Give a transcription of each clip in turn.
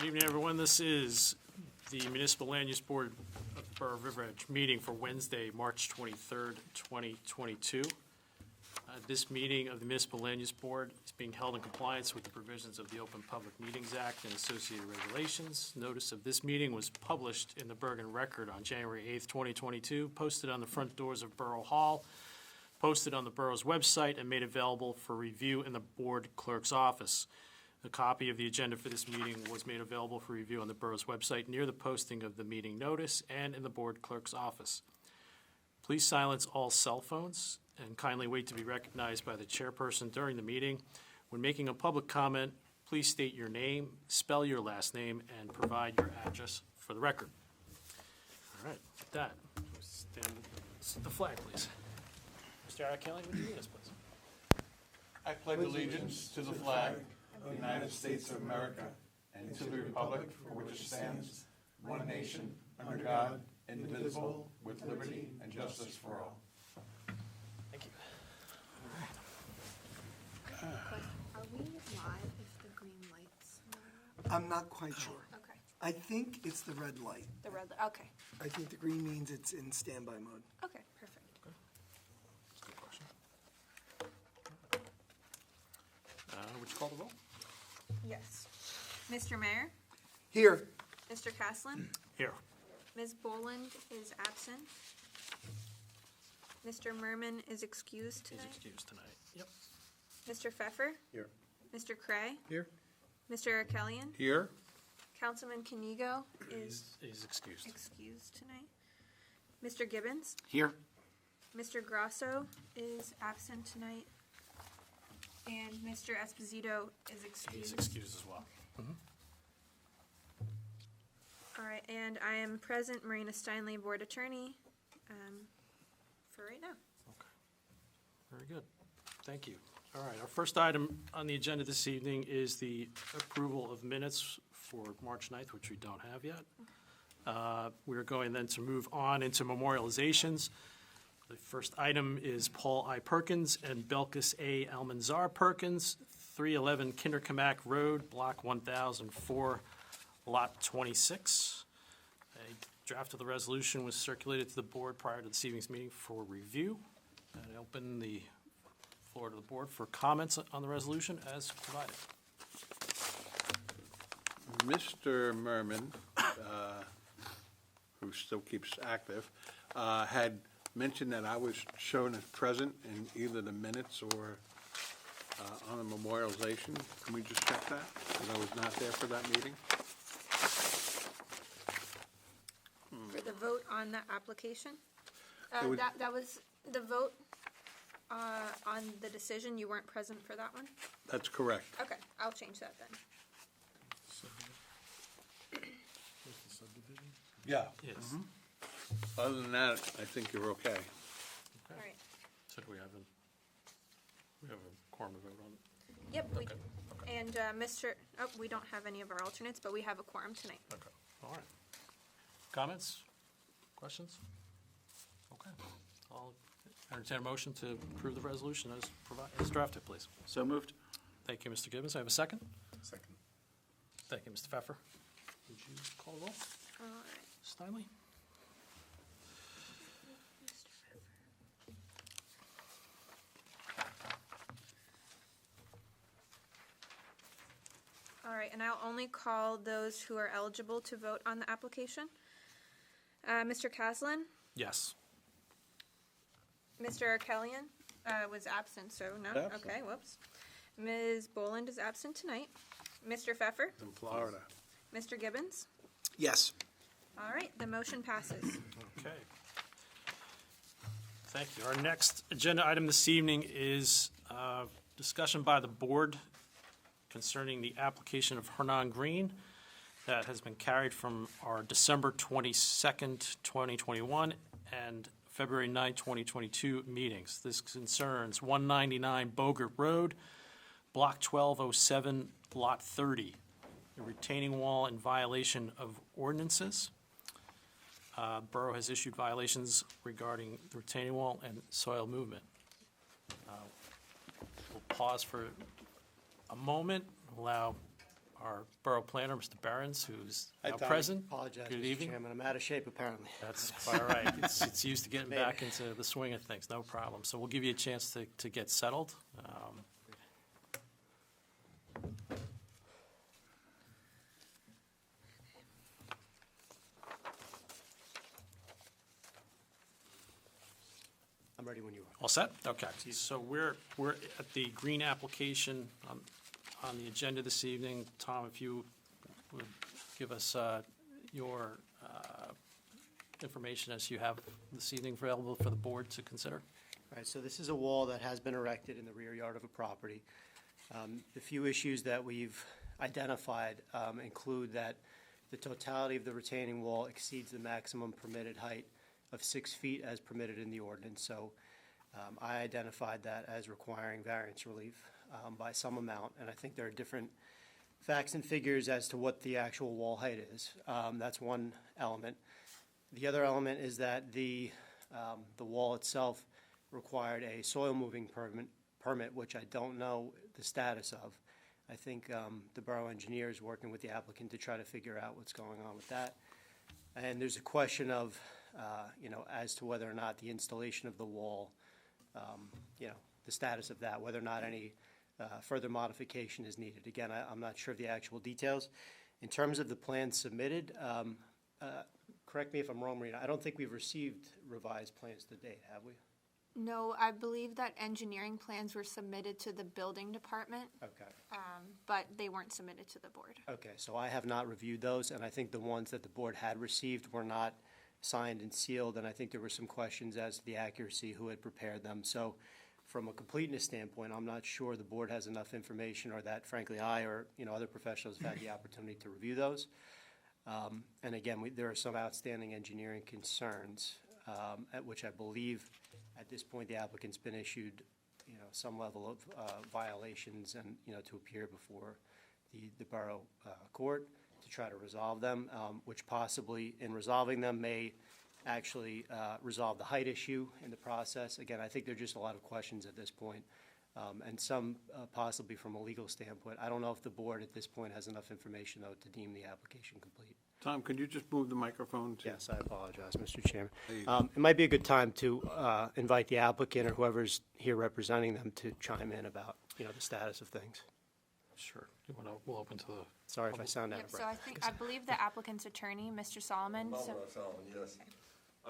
Good evening, everyone. This is the Municipal Land Use Board of the Borough of River Edge meeting for Wednesday, March 23rd, 2022. This meeting of the Municipal Land Use Board is being held in compliance with the provisions of the Open Public Meetings Act and associated regulations. Notice of this meeting was published in the Bergen Record on January 8th, 2022, posted on the front doors of Borough Hall, posted on the borough's website, and made available for review in the board clerk's office. A copy of the agenda for this meeting was made available for review on the borough's website near the posting of the meeting notice and in the board clerk's office. Please silence all cell phones and kindly wait to be recognized by the chairperson during the meeting. When making a public comment, please state your name, spell your last name, and provide your address for the record. All right, with that, stand the flag, please. Mr. Kelly, would you lead us, please? I pledge allegiance to the flag of the United States of America and to the republic for which it stands, one nation, under God, indivisible, with liberty and justice for all. Thank you. Are we live if the green light's not I'm not quite sure. on? Okay, I think it's the red light. the red light, okay, I think the green means it's in standby mode. okay, perfect. Good question. Would you call the roll? Yes. Mr. Mayor, Here, Mr. Caslin, Here. Ms. Boland is absent. Mr. Merman is excused He's tonight. excused tonight. Yep. Mr. Pfeffer, Here. Mr. Cray, Here. Mr. Arkelian, Here. Councilman Kanigo is He's excused. excused tonight. Mr. Gibbons, Here. Mr. Grosso is absent tonight. And Mr. Esposito is He's excused. excused as well. All right, and I am present, Marina Steinley, Board Attorney, for right now. Okay. Very good. Thank you. All right, our first item on the agenda this evening is the approval of minutes for March 9th, which we don't have yet. We're going then to move on into memorializations. The first item is Paul I. Perkins and Belkis A. Almanzar Perkins, 311 Kinderkamak Road, Block 1004, Lot 26. A draft of the resolution was circulated to the board prior to this evening's meeting for review. I open the floor to the board for comments on the resolution as provided. Mr. Merman, who still keeps active, had mentioned that I was shown as present in either the minutes or on the memorialization. Can we just check that? Because I was not there for that meeting. For the vote on the application? It would- That was the vote on the decision, you weren't present for that one? That's correct. Okay, I'll change that then. Yeah. Yes. Other than that, I think you're okay. All right. So do we have a quorum to vote on it? Yep, we do. Okay. And we don't have any of our alternates, but we have a quorum tonight. Okay, all right. Comments? Questions? Okay. I'll entertain a motion to approve the resolution as drafted, please. So moved. Thank you, Mr. Gibbons. I have a second. Second. Thank you, Mr. Pfeffer. Would you call the roll? All right. Steinley? All right, and I'll only call those who are eligible to vote on the application. Mr. Caslin, Yes. Mr. Arkelian was absent, so no, Absent. okay, whoops. Ms. Boland is absent tonight. Mr. Pfeffer, In Florida. Mr. Gibbons. yes. All right, the motion passes. Okay. Thank you. Our next agenda item this evening is discussion by the board concerning the application of Hernan Green that has been carried from our December 22nd, 2021 and February 9, 2022 meetings. This concerns 199 Bogert Road, Block 1207, Lot 30, a retaining wall in violation of ordinances. Borough has issued violations regarding the retaining wall and soil movement. We'll pause for a moment, allow our borough planner, Mr. Behrens, who's Hi, now Tom. present. Apologize, Good Mr. evening. Chairman. I'm out of shape, apparently. That's quite all right. It's used to getting Maybe. back into the swing of things, no problem. So we'll give you a chance to get settled. I'm ready when you are. All set? Okay. So we're at the green application on the agenda this evening. Tom, if you would give us your information as you have this evening available for the board to consider. All right, so this is a wall that has been erected in the rear yard of a property. The few issues that we've identified include that the totality of the retaining wall exceeds the maximum permitted height of 6 feet as permitted in the ordinance. So I identified that as requiring variance relief by some amount, and I think there are different facts and figures as to what the actual wall height is. That's one element. The other element is that the wall itself required a soil moving permit, which I don't know the status of. I think the borough engineer is working with the applicant to try to figure out what's going on with that. And there's a question of, as to whether or not the installation of the wall, the status of that, whether or not any further modification is needed. Again, I'm not sure of the actual details. In terms of the plans submitted, correct me if I'm wrong, Marina, I don't think we've received revised plans to date, have we? No, I believe that engineering plans were submitted to the building department, Okay. but they weren't submitted to the board. Okay, so I have not reviewed those, and I think the ones that the board had received were not signed and sealed, and I think there were some questions as to the accuracy, who had prepared them. So from a completeness standpoint, I'm not sure the board has enough information, or that frankly I or, other professionals have had the opportunity to review those. And again, there are some outstanding engineering concerns, at which I believe at this point the applicant's been issued, some level of violations and, to appear before the borough court to try to resolve them, which possibly in resolving them may actually resolve the height issue in the process. Again, I think there are just a lot of questions at this point, and some possibly from a legal standpoint. I don't know if the board at this point has enough information, though, to deem the application complete. Tom, could you just move the microphone to? Yes, I apologize, Mr. Chairman. It might be a good time to invite the applicant or whoever's here representing them to chime in about, the status of things. Sure. We'll open to the. Sorry if I sound out Yep, of so breath. I believe the applicant's attorney, Mr. Solomon, so, Solomon, yes.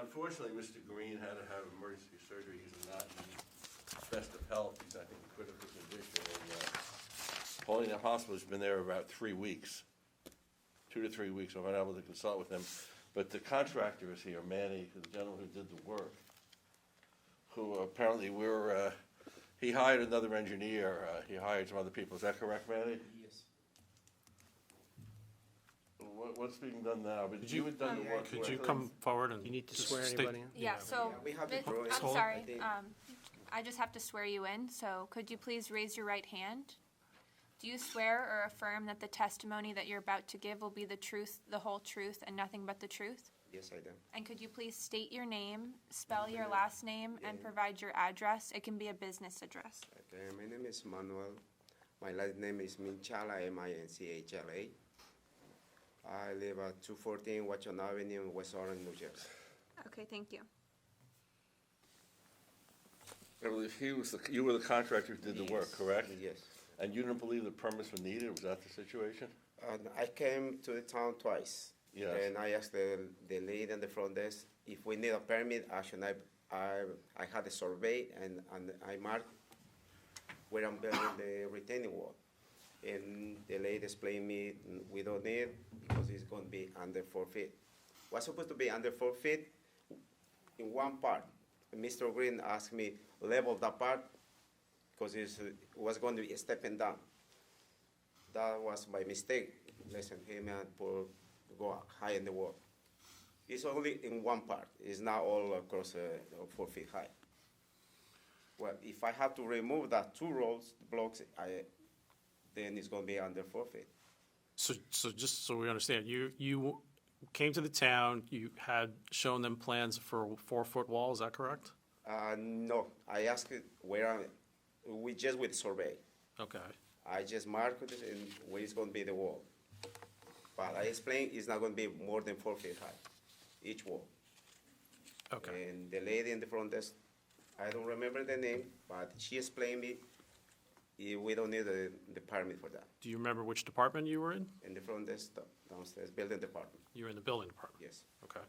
Unfortunately, Mr. Green had to have emergency surgery. He's not in the best of health. He's, I think, in critical condition. And Paulina Hospital has been there about 3 weeks, 2 to 3 weeks. I'm unable to consult with him. But the contractor is here, Manny, the gentleman who did the work, who apparently he hired another engineer. He hired some other people. Is that correct, Manny? Yes. What's being done now? But you had done the work. Could you correctly? come forward and? You need to just swear state- anybody in? yeah, so, we have the Mi- drawings. I'm Hold. sorry, I think- I just have to swear you in, so could you please raise your right hand? Do you swear or affirm that the testimony that you're about to give will be the truth, the whole truth, and nothing but the truth? Yes, I do. And could you please state your name, spell your last name, and provide your address? It can be a business address. Okay, my name is Manuel. My last name is Minchala, M-I-N-C-H-L-A. I live at 214 Watchon Avenue in West Orange, New Jersey. Okay, thank you. I believe you were the contractor who did the work, correct? Yes. And you didn't believe the permits were needed? Was that the situation? I came to the town twice. Yes. And I asked the lady in the front desk if we need a permit. Actually, I had a survey and I marked where I'm building the retaining wall. And the lady explained me we don't need because it's going to be under 4 feet. What's supposed to be under 4 feet in one part. Mr. Green asked me level that part because it was going to be stepping down. That was my mistake. Listen, he meant to go high in the wall. It's only in one part. It's not all across 4 feet high. Well, if I have to remove that 2 rolls blocks, then it's going to be under 4 feet. So just so we understand, you came to the town, you had shown them plans for a 4-foot wall, is that correct? No, I asked it where we just with survey. Okay. I just marked it and where it's gonna be the wall. But I explained it's not gonna be more than 4 feet high, each wall. Okay. And the lady in the front desk, I don't remember the name, but she explained me, we don't need the permit for that. Do you remember which department you were in? In the front desk downstairs, building department, You were in the building department? yes. Okay.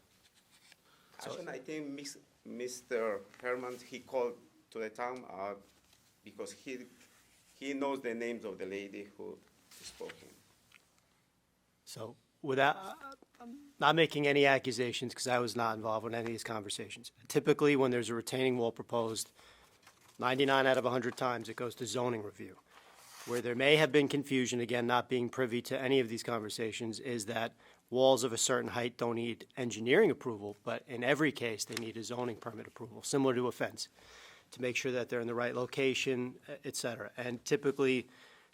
Actually, I think Mr. Herman, he called to the town, because he knows the names of the lady who spoke him. So without, I'm not making any accusations because I was not involved in any of these conversations. Typically, when there's a retaining wall proposed, 99 out of 100 times, it goes to zoning review. Where there may have been confusion, again, not being privy to any of these conversations, is that walls of a certain height don't need engineering approval, but in every case, they need a zoning permit approval, similar to a fence, to make sure that they're in the right location, et cetera. And typically,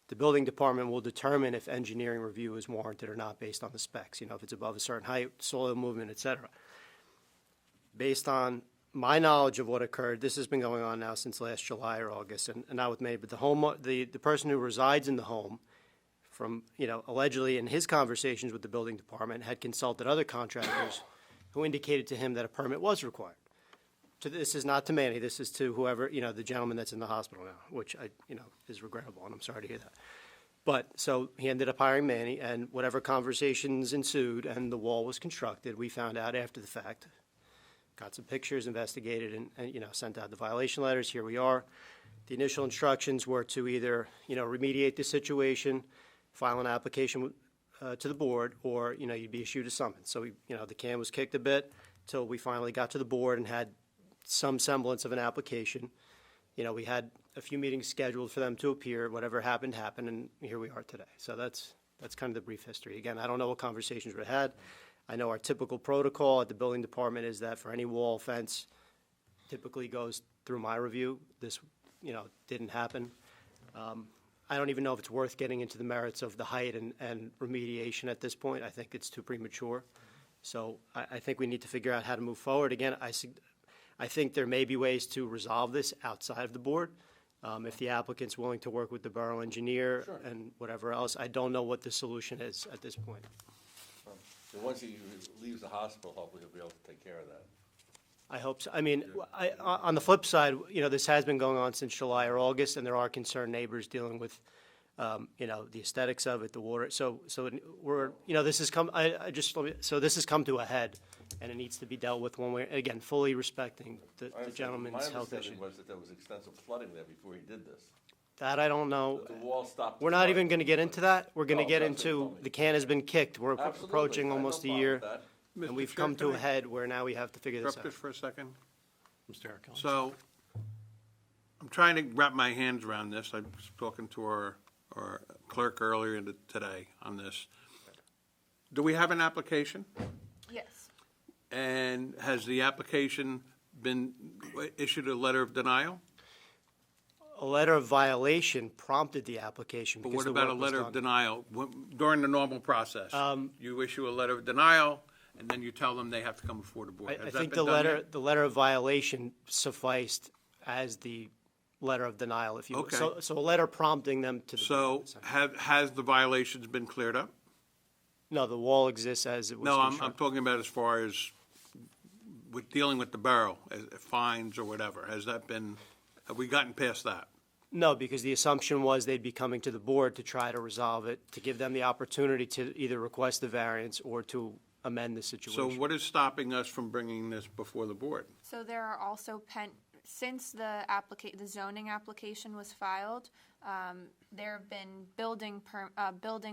the building department will determine if engineering review is warranted or not based on the specs, if it's above a certain height, soil movement, et cetera. Based on my knowledge of what occurred, this has been going on now since last July or August, and not with me, but the person who resides in the home, from, allegedly in his conversations with the building department, had consulted other contractors who indicated to him that a permit was required. This is not to Manny, this is to whoever, the gentleman that's in the hospital now, which is regrettable, and I'm sorry to hear that. But, so he ended up hiring Manny, and whatever conversations ensued, and the wall was constructed, we found out after the fact. Got some pictures, investigated, and sent out the violation letters, here we are. The initial instructions were to either, remediate the situation, file an application to the board, or, you'd be issued a summons. So, the can was kicked a bit till we finally got to the board and had some semblance of an application. We had a few meetings scheduled for them to appear. Whatever happened, happened, and here we are today. So that's kind of the brief history. Again, I don't know what conversations were had. I know our typical protocol at the building department is that for any wall fence, typically goes through my review. This, didn't happen. I don't even know if it's worth getting into the merits of the height and remediation at this point. I think it's too premature. So I think we need to figure out how to move forward. Again, I think there may be ways to resolve this outside of the board. If the applicant's willing to work with the borough engineer and whatever else, I don't know what the solution is at this point. And once he leaves the hospital, hopefully he'll be able to take care of that. I hope so. I mean, on the flip side, this has been going on since July or August, and there are concerned neighbors dealing with, the aesthetics of it, the water. So we're, this has come, so this has come to a head, and it needs to be dealt with one way, again, fully respecting the gentleman's health My issue. understanding was that there was extensive flooding there before he did this. That I don't know. That the wall stopped. We're not even going to get into that. We're going to Oh, get that's what you into, told me. the can has been kicked. We're Absolutely. approaching I have no almost a problem year, with that. and Mr. we've Chair, come to can a I head where now we have to figure this interrupt out. this for a second? Mr. Eric Kelly? So, I'm trying to wrap my hands around this. I was talking to our clerk earlier today on this. Do we have an application? Yes. And has the application been issued a letter of denial? A letter of violation prompted the application But because what the about a work was letter of done. denial during the normal process? You issue a letter of denial, and then you tell them they have to come before the board. I Has that think been done yet? the letter of violation sufficed as the letter of denial, if you will. Okay. So a letter prompting them to the. So has the violations been cleared up? No, the wall exists as it was No, I'm constructed. talking about as far as with dealing with the borough, fines or whatever. Have we gotten past that? No, because the assumption was they'd be coming to the board to try to resolve it, to give them the opportunity to either request the variance or to amend the So situation. what is stopping us from bringing this before the board? So there are also since the zoning application was filed, there have been building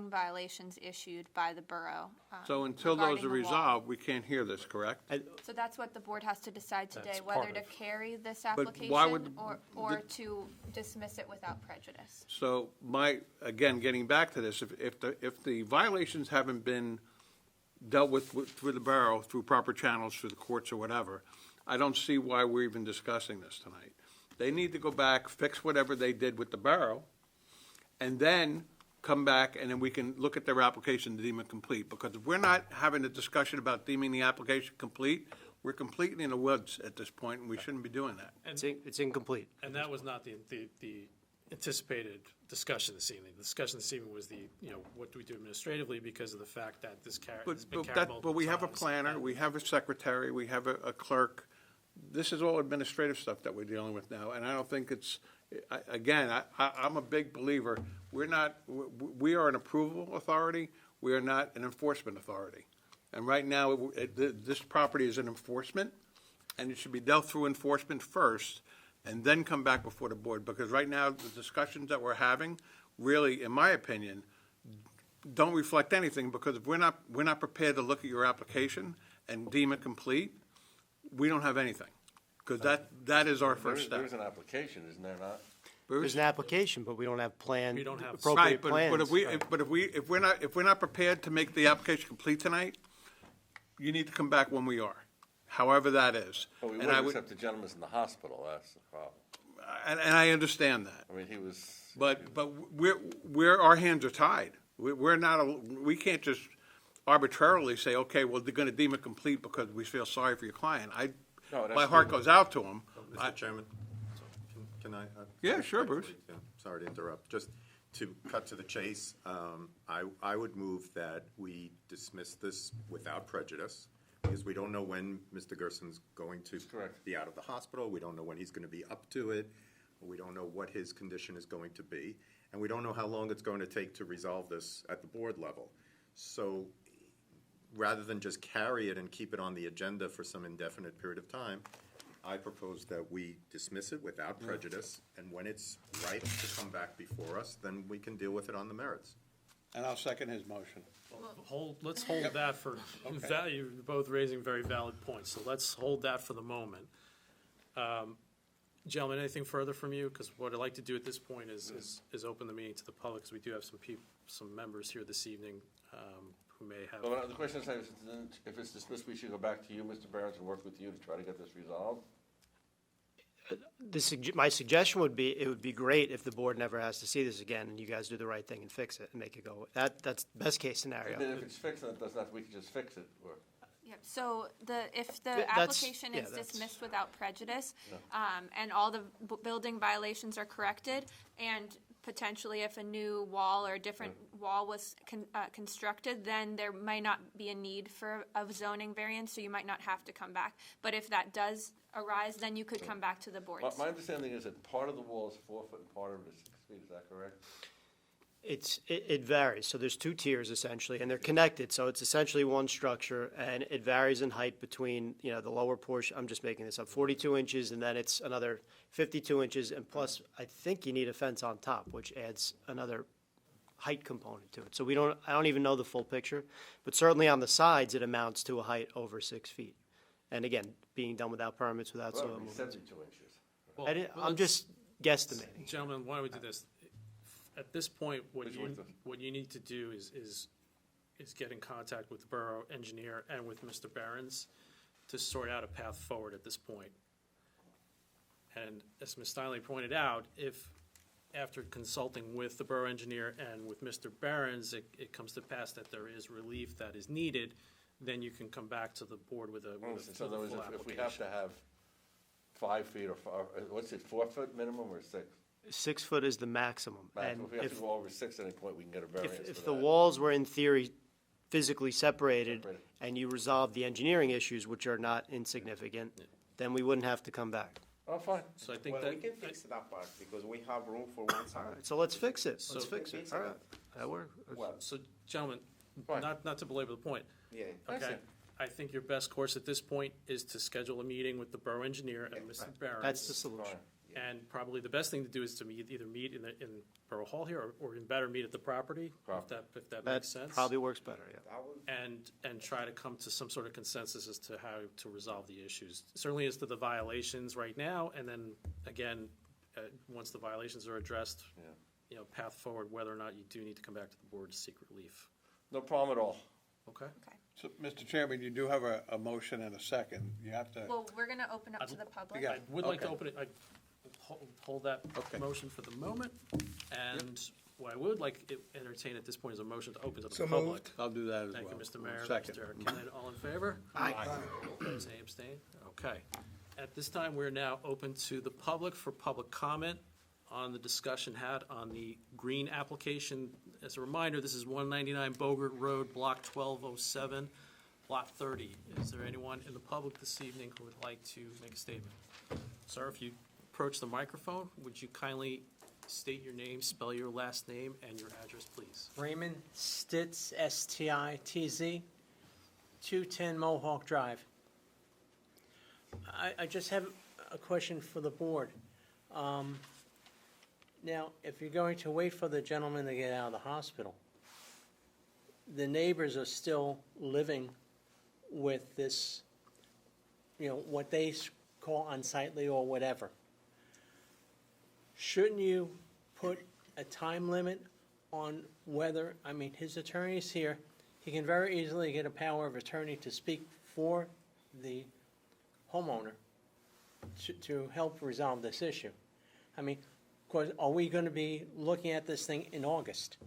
violations issued by the borough. So until those regarding are the wall. resolved, we can't hear this, correct? So that's what the board has to decide today, That's whether part to of- carry this why application would or the- to dismiss it without prejudice. So again, getting back to this, if the violations haven't been dealt with through the borough, through proper channels, through the courts or whatever, I don't see why we're even discussing this tonight. They need to go back, fix whatever they did with the borough, and then come back, and then we can look at their application to deem it complete. Because if we're not having a discussion about deeming the application complete, we're completely in the woods at this point, and we shouldn't be doing that. It's incomplete. And that was not the anticipated discussion this evening. The discussion this evening was what do we do administratively because of the fact that this has been carried multiple But we have a times. planner, we have a secretary, we have a clerk. This is all administrative stuff that we're dealing with now, and I don't think it's, I'm a big believer, we are an approval authority, we are not an enforcement authority. And right now, this property is an enforcement, and it should be dealt through enforcement first, and then come back before the board, because right now, the discussions that we're having, really, in my opinion, don't reflect anything, because if we're not prepared to look at your application and deem it complete, we don't have anything, because that is our first step. There's an application, isn't there not? There's an application, but we don't have We don't have- appropriate Right, but plans. if we're not prepared to make the application complete tonight, you need to come back when we are, however that is. But we And I wouldn't would, accept the gentleman's in the hospital, that's the problem. and I understand that. I mean, he was. But our hands are tied. We're not, we can't just arbitrarily say, okay, well, they're gonna deem it complete because we feel sorry for your client. No, that's My heart true. goes out to him. Mr. Chairman, can I? Yeah, sure, Bruce. Yeah, sorry to interrupt. Just to cut to the chase, I would move that we dismiss this without prejudice, because we don't know when Mr. Gerson's going to Correct. be out of the hospital. We don't know when he's going to be up to it. We don't know what his condition is going to be. And we don't know how long it's going to take to resolve this at the board level. So rather than just carry it and keep it on the agenda for some indefinite period of time, I propose that we dismiss it without prejudice, and when it's right to come back before us, then we can deal with it on the merits. And I'll second his motion. Let's hold that for value, you're both raising very valid points, so let's hold that for the moment. Gentlemen, anything further from you? Because what I'd like to do at this point is open the meeting to the public, because we do have some members here this evening who may have. Well, the question is, if it's dismissed, we should go back to you, Mr. Barron's, and work with you to try to get this resolved? My suggestion would be, it would be great if the board never has to see this again, and you guys do the right thing and fix it and make it go. That's best case scenario. Then if it's fixed, then it does not, we can just fix it, or. Yep, so if the That's- application yeah, is that's- dismissed without prejudice, and all the building violations are corrected, and potentially if a new wall or a different wall was constructed, then there might not be a need for a zoning variance, so you might not have to come back. But if that does arise, then you could come back to the board. My understanding is that part of the wall is 4 foot and part of it is 6 feet, is that correct? It varies. So there's two tiers essentially, and they're connected. So it's essentially one structure, and it varies in height between, the lower portion, I'm just making this up, 42 inches, and then it's another 52 inches, and plus, I think you need a fence on top, which adds another height component to it. So I don't even know the full picture, but certainly on the sides, it amounts to a height over 6 feet. And again, being done without permits, without Well, soil it would be movement. 72 inches. Well, I'm just guesstimating. Gentlemen, why don't we do this? At this point, what Please you work this. what you need to do is get in contact with the borough engineer and with Mr. Behrens to sort out a path forward at this point. And as Ms. Steinle pointed out, if after consulting with the borough engineer and with Mr. Behrens, it comes to pass that there is relief that is needed, then you can come back to the board with a So in other words, full if we have application. to have 5 feet or, what's it, 4 foot minimum or 6? 6 foot is the maximum. Max. And If we have to go over 6 at any point, we can get a variance for that. If the walls were in theory physically separated, Separated. and you resolved the engineering issues, which are not insignificant, then we wouldn't have to come back. Oh, fine. So I think Well, that. we can fix that part, because we have room for one All side. right, so let's fix it. Let's So- fix it. All right, that works. So, gentlemen, Fine. not to belabor the point, Yeah. okay? I think your best course at this point is to schedule a meeting with the borough engineer and Mr. Behrens. That's the solution. And probably the best thing to do is to either meet in Borough Hall here, or even better, meet at the property, if that That makes sense. probably works better, yeah. That would, And try to come to some sort of consensus as to how to resolve the issues. Certainly as to the violations right now, and then, again, once the violations are addressed, path forward, whether or not you do need to come back to the board to seek relief. No problem at all. Okay? So, Mr. Chairman, you do have a motion and a second. You have to, Well, we're gonna open up to the public. Yeah. I would like to Okay. open it, hold that Okay. motion for the moment, and what I would like to entertain at this point is a motion to open to the So public. moved. I'll do that as well. Thank you, Mr. Mayor. Second. Mr. Kennedy, all in favor? Opposed, any abstain? Okay. At this time, we're now open to the public for public comment on the discussion had on the green application. As a reminder, this is 199 Bogert Road, Block 1207, Lot 30. Is there anyone in the public this evening who would like to make a statement? Sir, if you approach the microphone, would you kindly state your name, spell your last name, and your address, please? Raymond Stitz, S-T-I-T-Z, 210 Mohawk Drive. I just have a question for the board. Now, if you're going to wait for the gentleman to get out of the hospital, the neighbors are still living with this, what they call unsightly or whatever. Shouldn't you put a time limit on whether, his attorney's here, he can very easily get a power of attorney to speak for the homeowner to help resolve this issue. Because are we going to be looking at this thing in August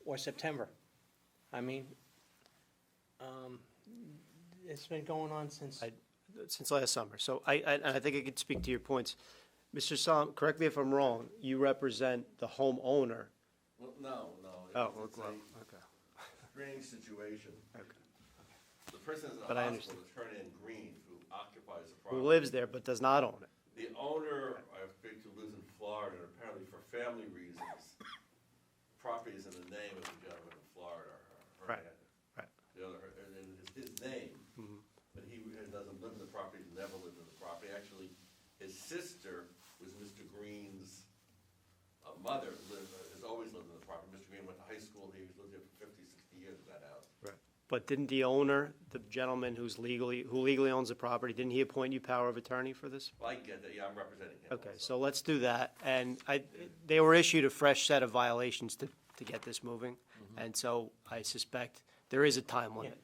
or September? It's been going on since. Since last summer. So I think I could speak to your points. Mr. Solomon, correct me if I'm wrong, you represent the homeowner. Well, no. Oh, It's okay. a strange situation. Okay. The person is in But the I hospital, Attorney Green, who occupies the Who property. lives there but does not own it. The owner, I think, who lives in Florida, and apparently for family reasons, property is in the name of the gentleman in Florida. Right. The other, and it's his name, but he doesn't live in the property, he's never lived in the property. Actually, his sister was Mr. Green's mother, has always lived in the property. Mr. Green went to high school, he lived there for 50, 60 years in that house. But didn't the owner, the gentleman who legally owns the property, didn't he appoint you power of attorney for this? Well, I get that, yeah, I'm representing him. Okay, also. so let's do that. And they were issued a fresh set of violations to get this moving. And so I suspect there is a time limit.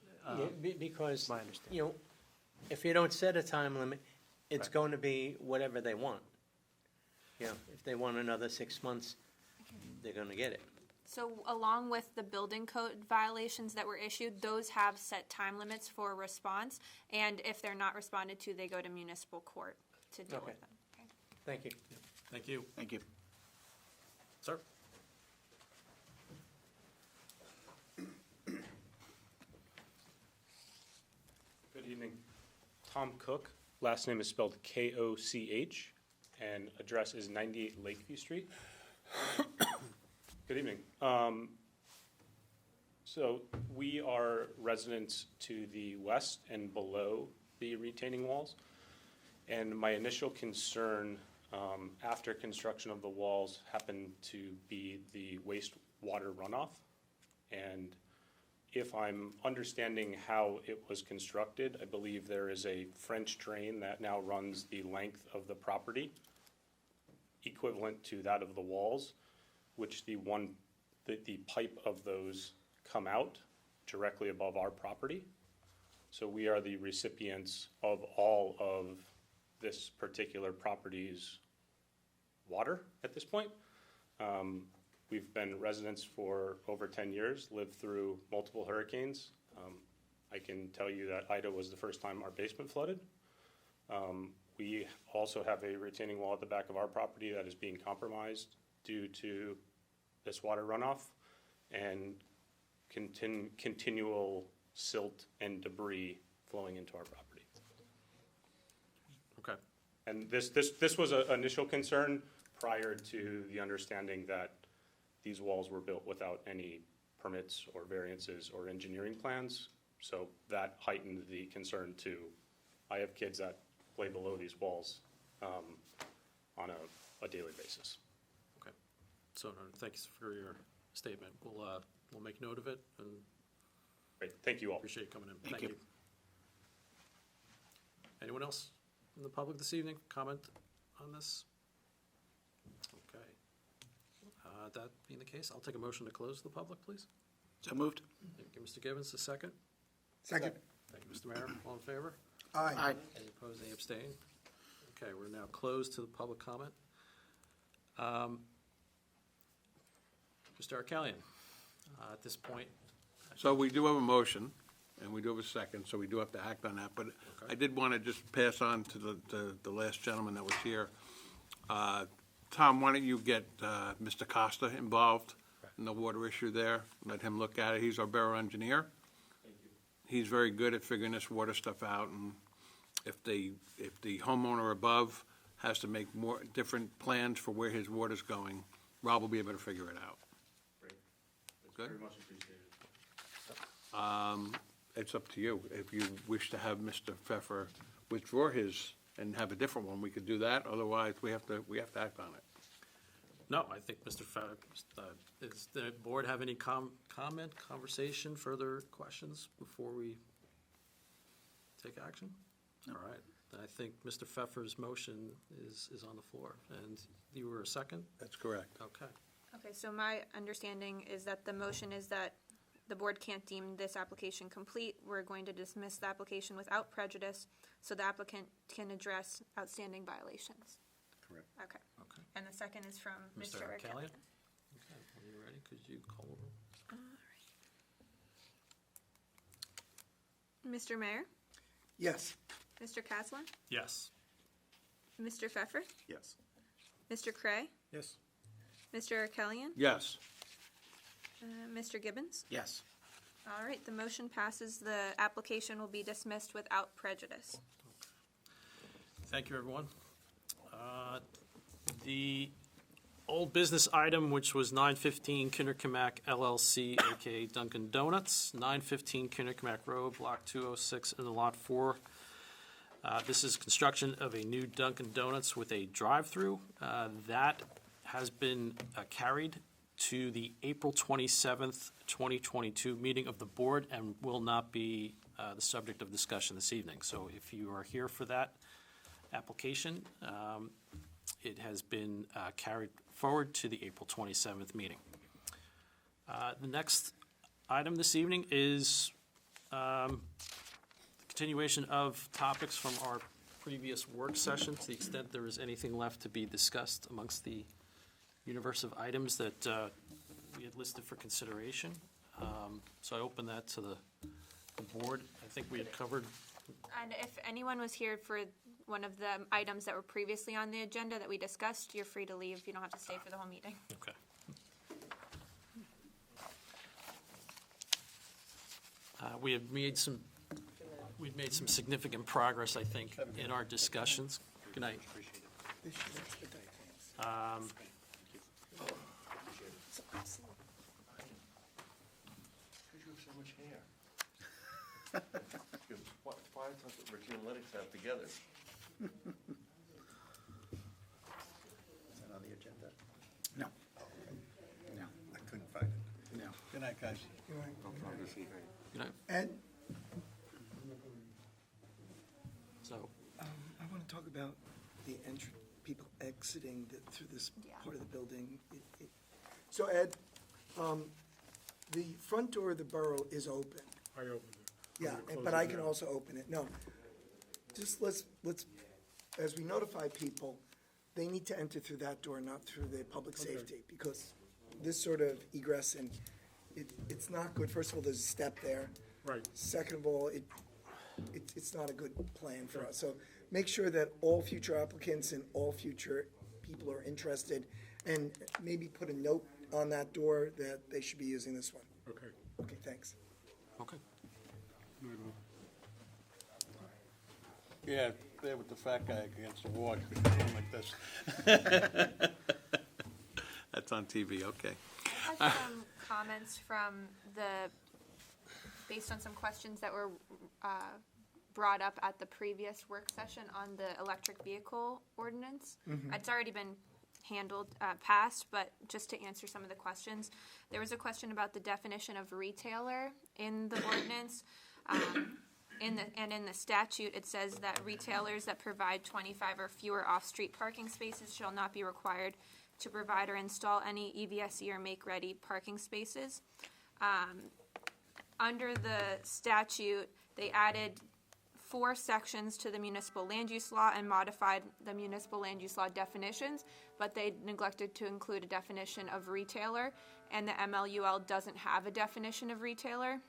Because, my understanding. if you don't set a time limit, it's going to be whatever they want. If they want another 6 months, they're going to get it. So along with the building code violations that were issued, those have set time limits for response. And if they're not responded to, they go to municipal court to deal Okay. with them. Okay. Thank you. Thank you. Thank you. Sir? Good evening. Tom Cook, last name is spelled K-O-C-H, and address is 98 Lakeview Street. Good evening. So we are residents to the west and below the retaining walls. And my initial concern after construction of the walls happened to be the wastewater runoff. And if I'm understanding how it was constructed, I believe there is a French drain that now runs the length of the property, equivalent to that of the walls, which the pipe of those come out directly above our property. So we are the recipients of all of this particular property's water at this point. We've been residents for over 10 years, lived through multiple hurricanes. I can tell you that Ida was the first time our basement flooded. We also have a retaining wall at the back of our property that is being compromised due to this water runoff and continual silt and debris flowing into our property. Okay. And this was an initial concern prior to the understanding that these walls were built without any permits or variances or engineering plans. So that heightened the concern too. I have kids that play below these walls on a daily basis. Okay. So, thanks for your statement. We'll make note of it and Great, thank you all. appreciate you coming in. Thank you. Anyone else in the public this evening comment on this? Okay. That being the case, I'll take a motion to close the public, please. So moved. Thank you, Mr. Gibbons, a second. Second. Thank you, Mr. Mayor. All in favor? Aye. Any opposed, any abstain? Okay, we're now closed to the public comment. Mr. Arkalian, at this point, So we do have a motion, and we do have a second, so we do have to act on that. But I did want to just pass on to the last gentleman that was here. Tom, why don't you get Mr. Costa involved in the water issue there? Let him look at it. He's our borough engineer. He's very good at figuring this water stuff out, and if the homeowner above has to make more, different plans for where his water's going, Rob will be able to figure it out. Good? Very much appreciated. It's up to you. If you wish to have Mr. Pfeffer withdraw his and have a different one, we could do that. Otherwise, we have to act on it. No, I think Mr. Does the board have any comment, conversation, further questions before we take action? All right, then I think Mr. Pfeffer's motion is on the floor, and you were a second? That's correct. Okay. Okay, so my understanding is that the motion is that the board can't deem this application complete. We're going to dismiss the application without prejudice, so the applicant can address outstanding violations. Correct. Okay. Okay. And the second is from Mr. Mr. Arcalian. Okay, when you're ready, could you call over? Mr. Mayor, Yes. Mr. Caslin, Yes. Mr. Pfeffer, Yes. Mr. Cray, Yes. Mr. Arcalian, Yes. Mr. Gibbons. Yes. All right, the motion passes. The application will be dismissed without prejudice. Thank you, everyone. The old business item, which was 915 Kinderkamack LLC, AKA Dunkin' Donuts, 915 Kinderkamack Road, Block 206, in the Lot 4. This is construction of a new Dunkin' Donuts with a drive-through. That has been carried to the April 27th, 2022 meeting of the board and will not be the subject of discussion this evening. So if you are here for that application, it has been carried forward to the April 27th meeting. The next item this evening is continuation of topics from our previous work session, to the extent there is anything left to be discussed amongst the universe of items that we had listed for consideration. So I open that to the board. I think we had covered. And if anyone was here for one of the items that were previously on the agenda that we discussed, you're free to leave. You don't have to stay for the whole meeting. Okay. We'd made some significant progress, I think, in our discussions. Good night. This should expedite things. Because you have so much hair. Why does Regina Lennox have together? Is that on the agenda? No. No. I couldn't find it. No. Good night, guys. Good night. Ed, So, I want to talk about the people exiting through this Yeah. part of the building. So Ed, the front door of the borough is open. I opened it. Yeah, but I can also open it. No, just let's, as we notify people, they need to enter through that door, not through the public safety, because this sort of egress, and it's not good. First of all, there's a step there. Right. Second of all, it's not a good plan for us. So make sure that all future applicants and all future people are interested, and maybe put a note on that door that they should be using this one. Okay. Okay, thanks. okay. Yeah, there with the fat guy against the wall, going like this. That's on TV, okay. I have some comments from based on some questions that were brought up at the previous work session on the electric vehicle ordinance. It's already been handled, passed, but just to answer some of the questions, there was a question about the definition of retailer in the ordinance. In the statute, it says that retailers that provide 25 or fewer off-street parking spaces shall not be required to provide or install any EVSE or make-ready parking spaces. Under the statute, they added 4 sections to the municipal land use law and modified the municipal land use law definitions, but they neglected to include a definition of retailer, and the MLUL doesn't have a definition of retailer.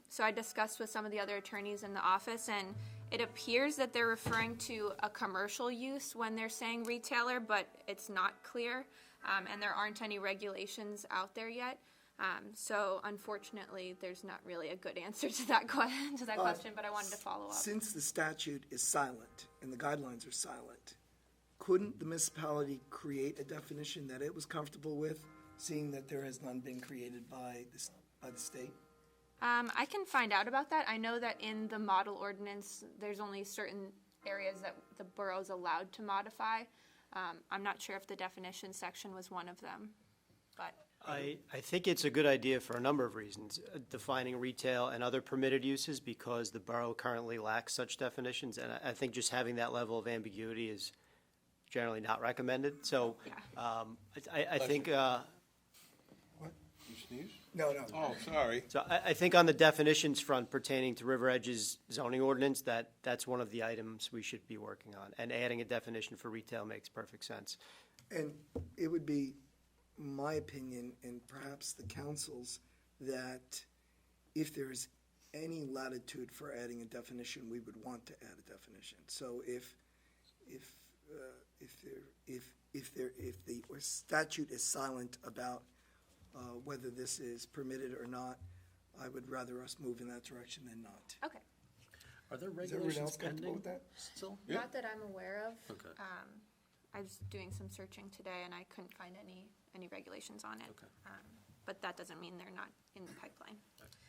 So I discussed with some of the other attorneys in the office, and It appears that they're referring to a commercial use when they're saying retailer, but it's not clear, and there aren't any regulations out there yet. So unfortunately, there's not really a good answer to that question, but I wanted to follow up. Since the statute is silent and the guidelines are silent, couldn't the municipality create a definition that it was comfortable with, seeing that there has none been created by the state? I can find out about that. I know that in the model ordinance, there's only certain areas that the borough's allowed to modify. I'm not sure if the definition section was one of them, but. I think it's a good idea for a number of reasons, defining retail and other permitted uses, because the borough currently lacks such definitions, and I think just having that level of ambiguity is generally not recommended. So I think, You sneeze? No. Oh, sorry. so I think on the definitions front pertaining to River Edge's zoning ordinance, that's one of the items we should be working on, and adding a definition for retail makes perfect sense. And it would be my opinion, and perhaps the council's, that if there's any latitude for adding a definition, we would want to add a definition. So if the statute is silent about whether this is permitted or not, I would rather us move in that direction than not. Okay. Are there Is everyone regulations else comfortable pending with that? still? Yeah. Not that I'm aware of. Okay. I was doing some searching today and I couldn't find any regulations on it. Okay. But that doesn't mean they're not in the pipeline.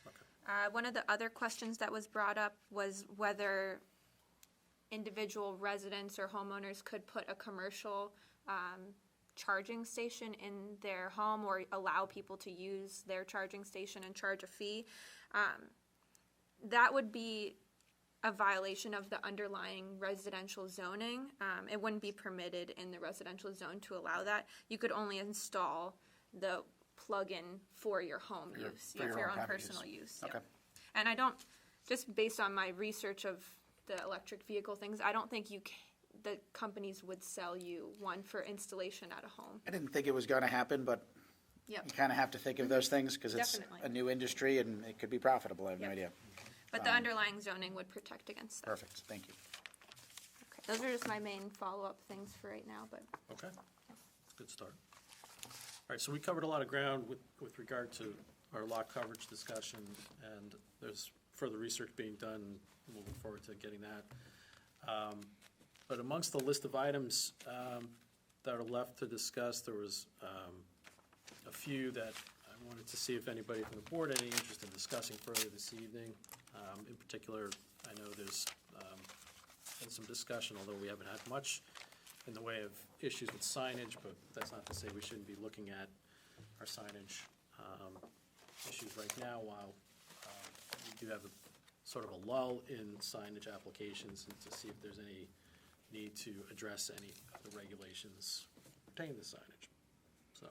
Okay. One of the other questions that was brought up was whether individual residents or homeowners could put a commercial charging station in their home or allow people to use their charging station and charge a fee. That would be a violation of the underlying residential zoning. It wouldn't be permitted in the residential zone to allow that. You could only install the plug-in for your home use, for your own personal use. Okay. And I don't, just based on my research of the electric vehicle things, I don't think the companies would sell you one for installation at a home. I didn't think it was going to happen, but Yep. you kind of have to think of those things because it's Definitely. a new industry and it could be profitable. I have no Yep. idea. But the underlying zoning would protect against that. Perfect. Thank you. Okay. Those are just my main follow-up things for right now, but. Okay, good start. All right, so we covered a lot of ground with regard to our lot coverage discussion, and there's further research being done. We'll look forward to getting that. But amongst the list of items that are left to discuss, there was a few that I wanted to see if anybody from the board had any interest in discussing further this evening. In particular, I know there's been some discussion, although we haven't had much in the way of issues with signage, but that's not to say we shouldn't be looking at our signage issues right now, while we do have a sort of a lull in signage applications, and to see if there's any need to address any of the regulations pertaining to signage. So,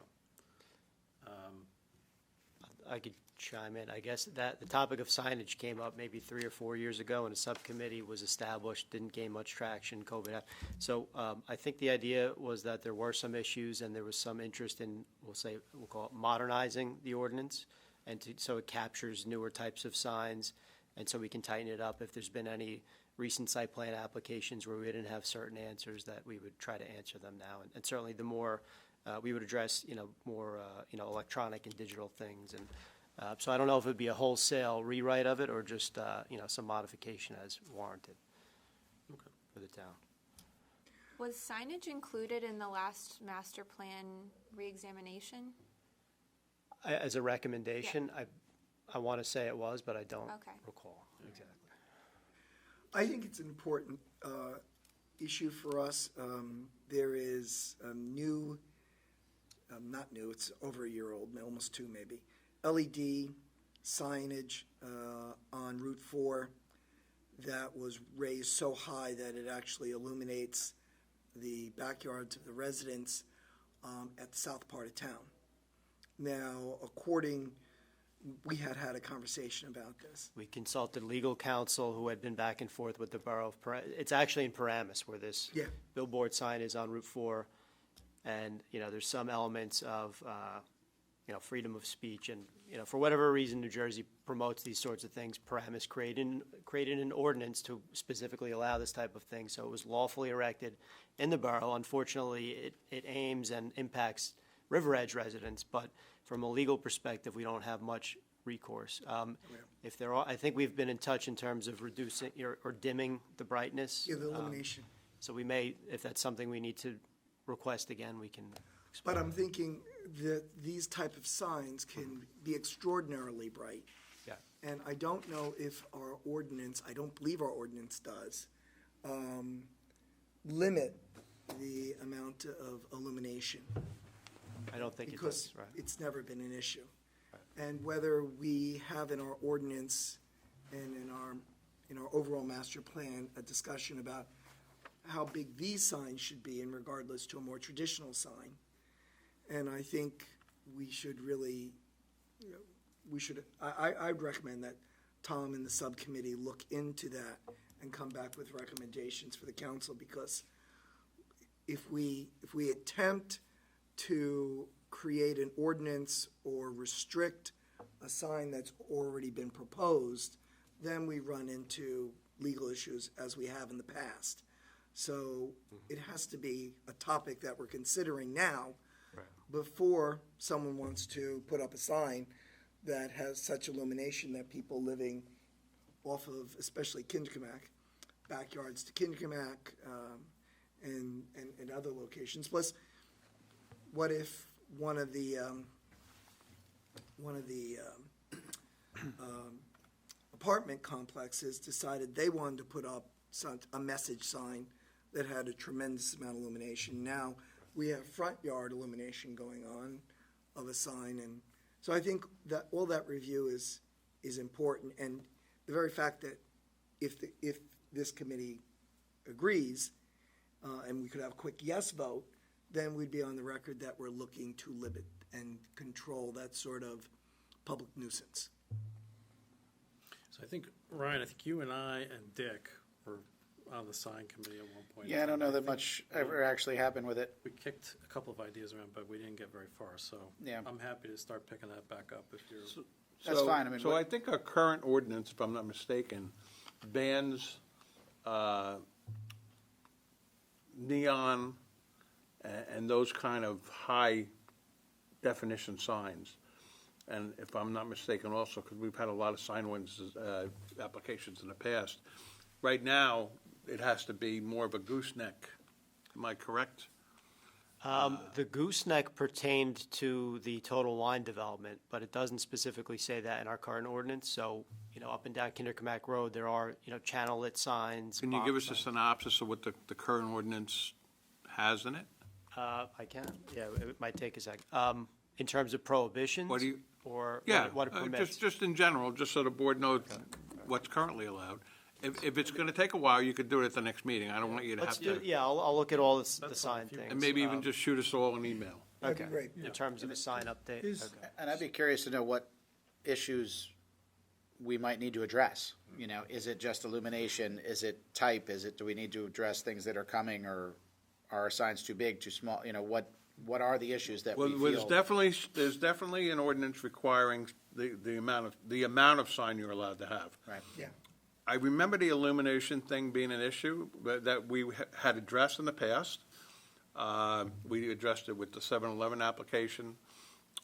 I could chime in. I guess that the topic of signage came up maybe 3 or 4 years ago, and a subcommittee was established, didn't gain much traction, COVID happened. So I think the idea was that there were some issues and there was some interest in, we'll call it modernizing the ordinance, and so it captures newer types of signs, and so we can tighten it up if there's been any recent site plan applications where we didn't have certain answers, that we would try to answer them now. And certainly the more we would address, more, electronic and digital things. And so I don't know if it would be a wholesale rewrite of it or just, some modification as warranted for the town. Was signage included in the last master plan reexamination? As a recommendation, I want to say it was, but I don't Okay. recall exactly. I think it's an important issue for us. There is a new, not new, it's over a year old, almost 2 maybe, LED signage on Route 4 that was raised so high that it actually illuminates the backyards of the residents at the south part of town. Now, we had a conversation about this. We consulted legal counsel who had been back and forth with the borough of it's actually in Paramus where this Yeah. billboard sign is on Route 4. And, there's some elements of freedom of speech. And, for whatever reason, New Jersey promotes these sorts of things. Paramus created an ordinance to specifically allow this type of thing. So it was lawfully erected in the borough. Unfortunately, it aims and impacts River Edge residents, but from a legal perspective, we don't have much recourse. If there are, I think we've been in touch in terms of reducing or dimming the brightness. Yeah, the illumination. So we may, if that's something we need to request again, we can. But I'm thinking that these type of signs can be extraordinarily bright. Yeah. And I don't know if our ordinance, I don't believe our ordinance does, limit the amount of illumination. I don't think it Because does, right? it's never been an issue. And whether we have in our ordinance and in our overall master plan, a discussion about how big these signs should be in regardless to a more traditional sign. And I think we should really, I'd recommend that Tom and the subcommittee look into that and come back with recommendations for the council, because if we attempt to create an ordinance or restrict a sign that's already been proposed, then we run into legal issues as we have in the past. So it has to be a topic that we're considering now before someone wants to put up a sign that has such illumination that people living off of, especially Kinderkamack, backyards to Kinderkamack, and other locations. Plus, what if one of the apartment complexes decided they wanted to put up a message sign that had a tremendous amount of illumination? Now we have front yard illumination going on of a sign, and so I think that all that review is important. And the very fact that if this committee agrees, and we could have a quick yes vote, then we'd be on the record that we're looking to limit and control that sort of public nuisance. So I think, Ryan, I think you and I and Dick were on the sign committee at one point. Yeah, I don't know that much ever actually happened with it. We kicked a couple of ideas around, but we didn't get very far, so Yeah. I'm happy to start picking that back up if you're. That's fine. I mean, So what- I think our current ordinance, if I'm not mistaken, bans neon and those kind of high-definition signs. And if I'm not mistaken also, because we've had a lot of sign ordinances, applications in the past, right now, it has to be more of a gooseneck. Am I correct? The gooseneck pertained to the total line development, but it doesn't specifically say that in our current ordinance. So, up and down Kinderkamack Road, there are, channel lit signs. Can you give box us a signs. synopsis of what the current ordinance has in it? I can, yeah, it might take a sec. In terms of prohibitions? What do you- Or Yeah, what it permits? just in general, just so the board knows what's currently allowed. If it's going to take a while, you could do it at the next meeting. I don't want you to Let's have do, to. yeah, I'll look at all the fine. sign If you- things. And maybe even just shoot us all an email. That'd be Okay, great. in terms of a sign update. Is- Okay. And I'd be curious to know what issues we might need to address. Is it just illumination? Is it type? Do we need to address things that are coming, or are our signs too big, too small? What are the issues that we Well, feel? there's definitely an ordinance requiring the amount of sign you're allowed to have. Right. Yeah. I remember the illumination thing being an issue that we had addressed in the past. We addressed it with the 7-Eleven application.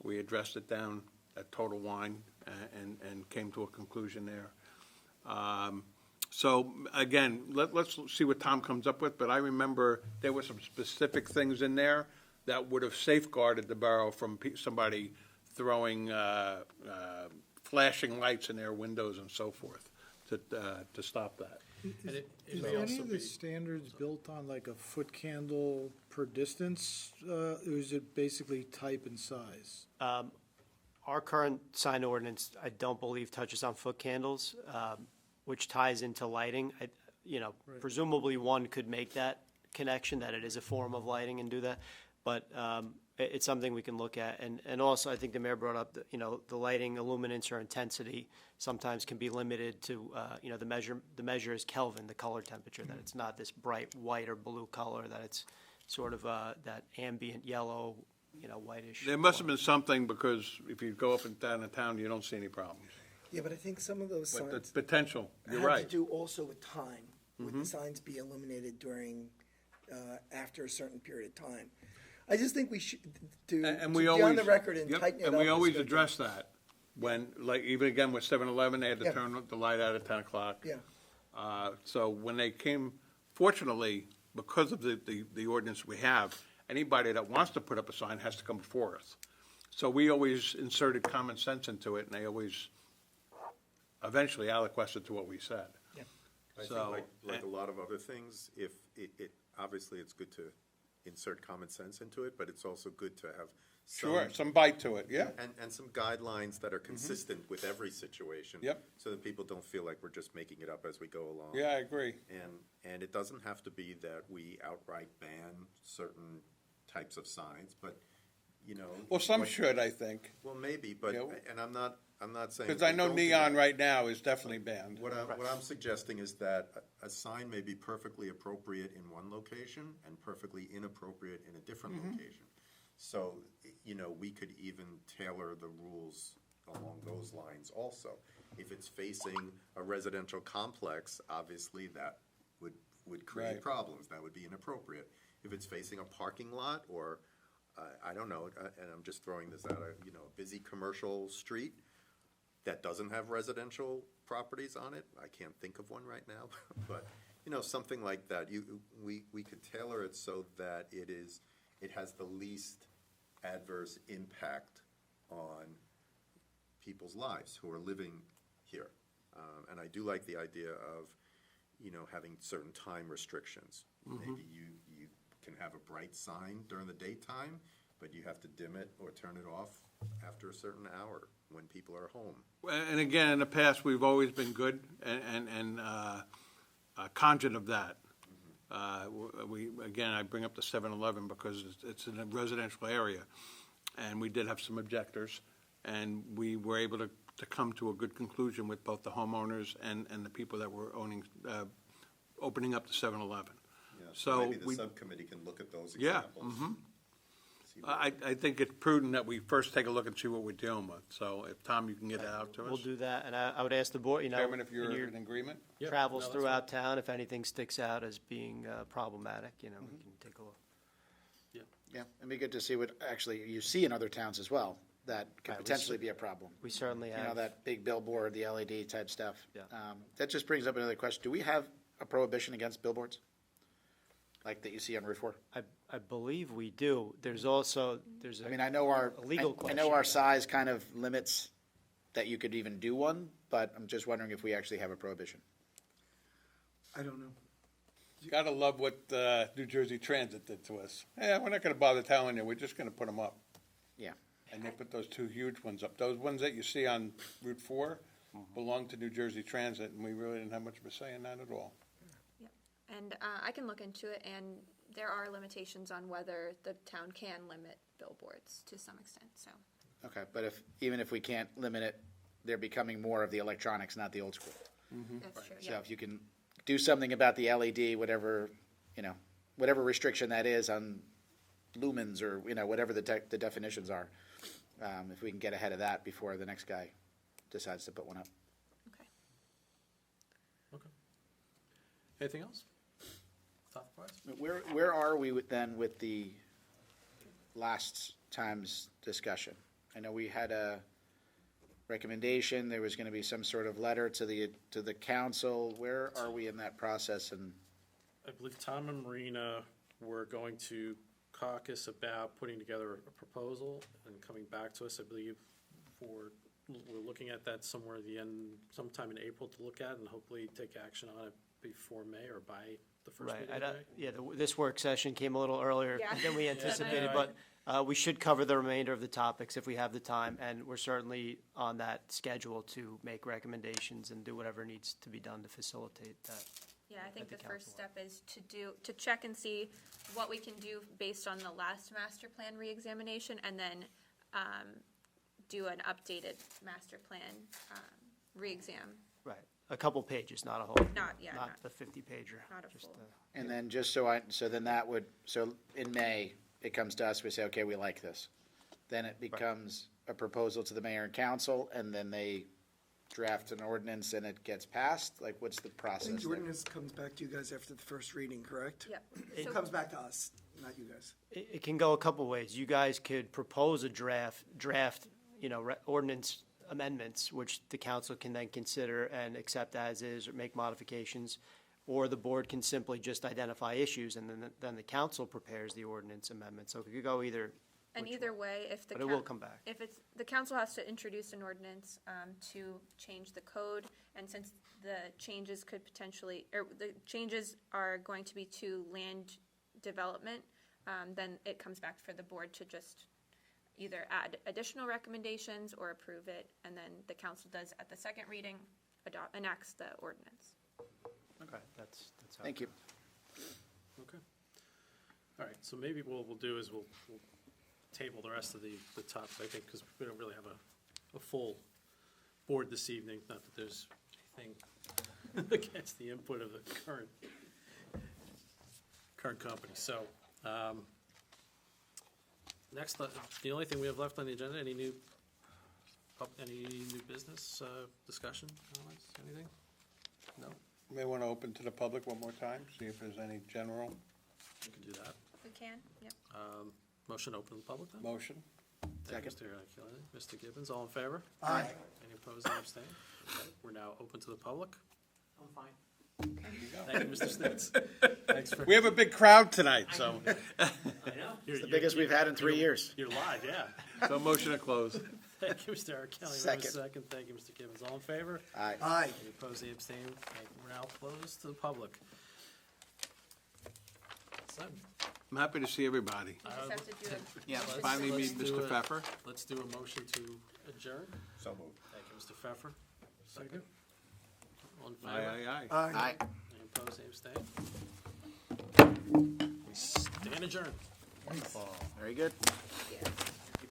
We addressed it down at Total Wine and came to a conclusion there. So again, let's see what Tom comes up with, but I remember there were some specific things in there that would have safeguarded the borough from somebody throwing flashing lights in their windows and so forth to stop that. And it Is may any also of the be- standards built on like a foot candle per distance, or is it basically type and size? Our current sign ordinance, I don't believe touches on foot candles, which ties into lighting. Presumably one could make that connection, that it is a form of lighting and do that. But it's something we can look at. And also, I think the mayor brought up, the lighting illuminance or intensity sometimes can be limited to, the measure is Kelvin, the color temperature, that it's not this bright white or blue color, that it's sort of that ambient yellow, whitish. There must have been something, because if you go up and down the town, you don't see any problems. Yeah, but I think some of those But the signs potential, you're have to right. do also with time. Would the signs be illuminated during, after a certain period of time? I just think we should, to And to we be always. on the record and Yep, tighten it up. and we is always good. address that, when, like, even again with 7-Eleven, they had to Yeah. turn the light out at 10 o'clock. Yeah, So when they came, fortunately, because of the ordinance we have, anybody that wants to put up a sign has to come before us. So we always inserted common sense into it, and they always eventually aliquested to what we said. I think So, like a lot of other things, if obviously it's good to insert common sense into it, but it's also good to have Sure, some bite to it, yeah. And some guidelines that are consistent with every situation. Yep. So that people don't feel like we're just making it up as we go along. Yeah, I agree. And it doesn't have to be that we outright ban certain types of signs, but, Well, some what- should, I think, Well, maybe, but, Yeah. and I'm not saying. because I we know don't do neon that. right now is definitely banned. What I'm suggesting is that a sign may be perfectly appropriate in one location and perfectly inappropriate in a different location. So, we could even tailor the rules along those lines also. If it's facing a residential complex, obviously that would create Right. problems. That would be inappropriate. If it's facing a parking lot or, I don't know, and I'm just throwing this out, a busy commercial street that doesn't have residential properties on it, I can't think of one right now, but, something like that, we could tailor it so that it has the least adverse impact on people's lives who are living here. And I do like the idea of, having certain time restrictions. Maybe you can have a bright sign during the daytime, but you have to dim it or turn it off after a certain hour when people are home. And again, in the past, we've always been good and conscious of that. Again, I bring up the 7-Eleven because it's in a residential area, and we did have some objectors, and we were able to come to a good conclusion with both the homeowners and the people that were opening up the 7-Eleven. Yeah, So maybe the we- subcommittee can look at those Yeah, examples. See what- I think it's prudent that we first take a look and see what we're dealing with. So if, Tom, you can get that out to us. We'll do that, and I would ask the board, Chairman, if in you're your in agreement? travels throughout town, if anything sticks out as being problematic, we can take a look. Yeah, it'd be good to see what actually you see in other towns as well, that could Right, we potentially s- be a problem. We certainly have. That big billboard, the LED type stuff. Yeah. That just brings up another question. Do we have a prohibition against billboards? Like that you see on Route 4? I believe we do. There's also, I mean, I know our, A legal I know question. our size kind of limits that you could even do one, but I'm just wondering if we actually have a prohibition. I don't know. You gotta love what New Jersey Transit did to us. Yeah, we're not gonna bother telling you, we're just gonna put them up. Yeah. And they put those two huge ones up. Those ones that you see on Route 4 belong to New Jersey Transit, and we really didn't have much of a say in that at all. Yep. And I can look into it, and there are limitations on whether the town can limit billboards to some extent, so. Okay, but even if we can't limit it, they're becoming more of the electronics, not the old school. That's true, So yeah. if you can do something about the LED, whatever, whatever restriction that is on lumens or, whatever the definitions are, if we can get ahead of that before the next guy decides to put one up. Okay. Anything else? Top price? Where are we then with the last time's discussion? I know we had a recommendation, there was gonna be some sort of letter to the council. Where are we in that process? And I believe Tom and Marina were going to caucus about putting together a proposal and coming back to us, I believe, we're looking at that somewhere at the end, sometime in April to look at and hopefully take action on it before May or by the first Right, meeting of May. yeah, this work session came a little earlier Yeah. than we anticipated, Yeah. but we should cover the remainder of the topics if we have the time, and we're certainly on that schedule to make recommendations and do whatever needs to be done to facilitate that. Yeah, I think at the the first council step is to check and see what we can do based on the last master plan reexamination, and then, do an updated master plan, reexam. Right, a couple pages, not a whole. Not- yeah, Not not- the 50-pager. not a just, full. then just so then that would, so in May, it comes to us, we say, okay, we like this. Then it becomes a proposal to the mayor and council, and then they draft an ordinance and it gets passed? Like, what's the I process think the there? ordinance comes back to you guys after the first reading, correct? Yep. It So- comes back to us, not you guys. It can go a couple ways. You guys could propose a draft, ordinance amendments, which the council can then consider and accept as is or make modifications. Or the board can simply just identify issues and then the council prepares the ordinance amendment. So it could go either, And either way, if the. but it will come back. If it's, the council has to introduce an ordinance to change the code, and since the changes could potentially, or the changes are going to be to land development, then it comes back for the board to just either add additional recommendations or approve it, and then the council does at the second reading, enacts the ordinance. Okay, that's how. Thank you. Okay. All right, so maybe what we'll do is we'll table the rest of the topics, I think, because we don't really have a full board this evening, not that there's anything against the input of the current company. So, next, the only thing we have left on the agenda, any new business, discussion, comments, anything? No? May want to open to the public one more time, see if there's any general We can do that. We can, yep. Motion to open to the public then? motion. Thank you, Mr. Keeling. Mr. Gibbons, all in favor? Aye. Any opposed, any abstained? Okay, we're now open to the public. I'm fine. Thank you, Mr. Stitz. Thanks for. We have a big crowd tonight, so. I know. It's the biggest we've had in 3 years. You're live, yeah. So motion to close. Thank you, Mr. Kelly. We have a Second. second. Thank you, Mr. Gibbons. All in favor? Aye. Aye. Any opposed, any abstained? Thank you. We're now closed to the public. So, I'm happy to see everybody. You just have to do a. Yeah, motion to finally close. meet let's do Mr. it. Pfeffer. Let's do a motion to adjourn. So moved. Thank you, Mr. Pfeffer. Second. All in Aye, favor? aye, aye. Aye. Aye. Any opposed, any abstained? We stand adjourned. Very good. Yeah.